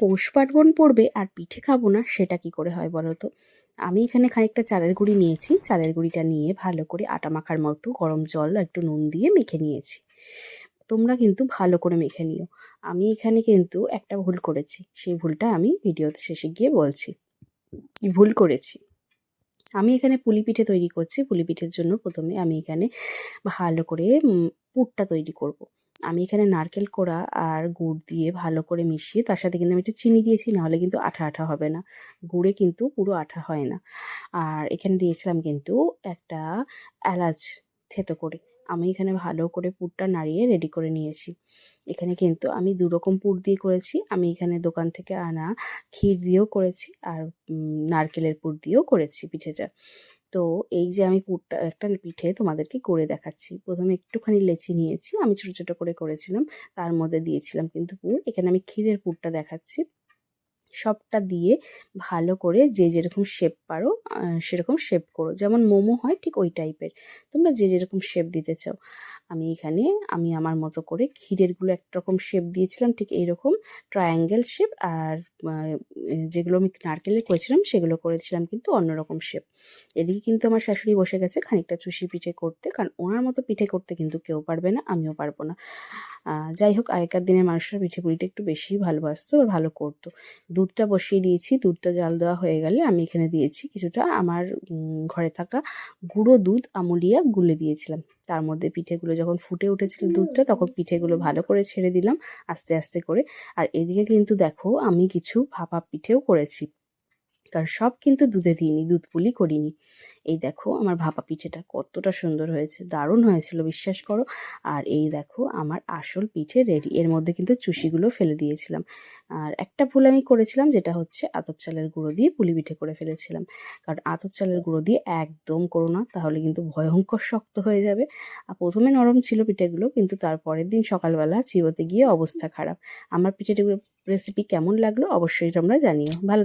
পৌষ পার্বণ পড়বে আর পিঠে খাবো না, সেটা কি করে হয় বলো তো। আমি এখানে খানিকটা চালের গুঁড়ি নিয়েছি, চালের গুঁড়িটা নিয়ে ভালো করে আটা মাখার মতো গরম জল আর একটু নুন দিয়ে মেখে নিয়েছি। তোমরা কিন্তু ভালো করে মেখে নিও। আমি এখানে কিন্তু একটা ভুল করেছি, সেই ভুলটা আমি ভিডিওতে শেষে গিয়ে বলছি কি ভুল করেছি। আমি এখানে পুলি পিঠে তৈরি করছি। পুলি পিঠের জন্য প্রথমে আমি এখানে ভালো করে পুরটা তৈরি করব। আমি এখানে নারকেল কোড়া আর গুড় দিয়ে ভালো করে মিশিয়ে, তার সাথে কিন্তু আমি একটু চিনি দিয়েছি, নাহলে কিন্তু আঠা আঠা হবে না। গুড়ে কিন্তু পুরো আঠা হয় না। আর এখানে দিয়েছিলাম কিন্তু একটা এলাচ থেতো করে। আমি এখানে ভালো করে পুরটা নাড়িয়ে রেডি করে নিয়েছি। এখানে কিন্তু আমি ২ রকম পুর দিয়ে করেছি। আমি এখানে দোকান থেকে আনা ক্ষীর দিয়েও করেছি, আর নারকেলের পুর দিয়েও করেছি পিঠেটা। তো এই যে আমি পুরটা একটা পিঠে তোমাদেরকে করে দেখাচ্ছি। প্রথমে একটুখানি লেচি নিয়েছি, আমি ছোট ছোট করে করেছিলাম, তার মধ্যে দিয়েছিলাম কিন্তু পুর। এখানে আমি ক্ষীরের পুরটা দেখাচ্ছি। সবটা দিয়ে ভালো করে যে যেরকম শেপ পারো সেরকম শেপ করো, যেমন মোমো হয় ঠিক ওই টাইপের। তোমরা যে যেরকম শেপ দিতে চাও। আমি আমার মতো করে ক্ষীরেরগুলো একরকম শেপ দিয়েছিলাম, ঠিক এইরকম ট্রায়াঙ্গেল শেপ। আর যেগুলো আমি নারকেলের করেছিলাম সেগুলো করেছিলাম কিন্তু অন্যরকম শেপ। এদিকে কিন্তু আমার শাশুড়ি বসে গেছে খানিকটা চুষি পিঠে করতে, কারণ ওনার মতো পিঠে করতে কিন্তু কেউ পারবে না, আমিও পারবো না। যাই হোক, আগেকার দিনের মানুষরা পিঠে পুলিটা একটু বেশিই ভালোবাসতো আর ভালো করতো। দুধটা বসিয়ে দিয়েছি, দুধটা জাল দেওয়া হয়ে গেলে আমি এখানে দিয়েছি কিছুটা আমার ঘরে থাকা গুঁড়ো দুধ আমুলিয়া গুলে দিয়েছিলাম। তার মধ্যে পিঠেগুলো যখন ফুটে উঠেছিল দুধটা, তখন পিঠেগুলো ভালো করে ছেড়ে দিলাম আস্তে আস্তে করে। আর এদিকে কিন্তু দেখো আমি কিছু ভাপা পিঠেও করেছি, কারণ সব কিন্তু দুধে দিইনি, দুধ পুলি করিনি। এই দেখো আমার ভাপা পিঠেটা কতটা সুন্দর হয়েছে, দারুণ হয়েছিল বিশ্বাস করো। আর এই দেখো আমার আসল পিঠে রেডি। এর মধ্যে কিন্তু চুষিগুলো ফেলে দিয়েছিলাম। আর একটা ভুল আমি করেছিলাম, যেটা হচ্ছে আতপ চালের গুঁড়ো দিয়ে পুলি পিঠে করে ফেলেছিলাম। কারণ আতপ চালের গুঁড়ো দিয়ে একদম করো না, তাহলে কিন্তু ভয়ঙ্কর শক্ত হয়ে যাবে। আর প্রথমে নরম ছিল পিঠেগুলো, কিন্তু তারপরের দিন সকালবেলা চিবোতে গিয়ে অবস্থা খারাপ। আমার পিঠেগুলো রেসিপি কেমন লাগলো অবশ্যই তোমরা জানিও। ভালো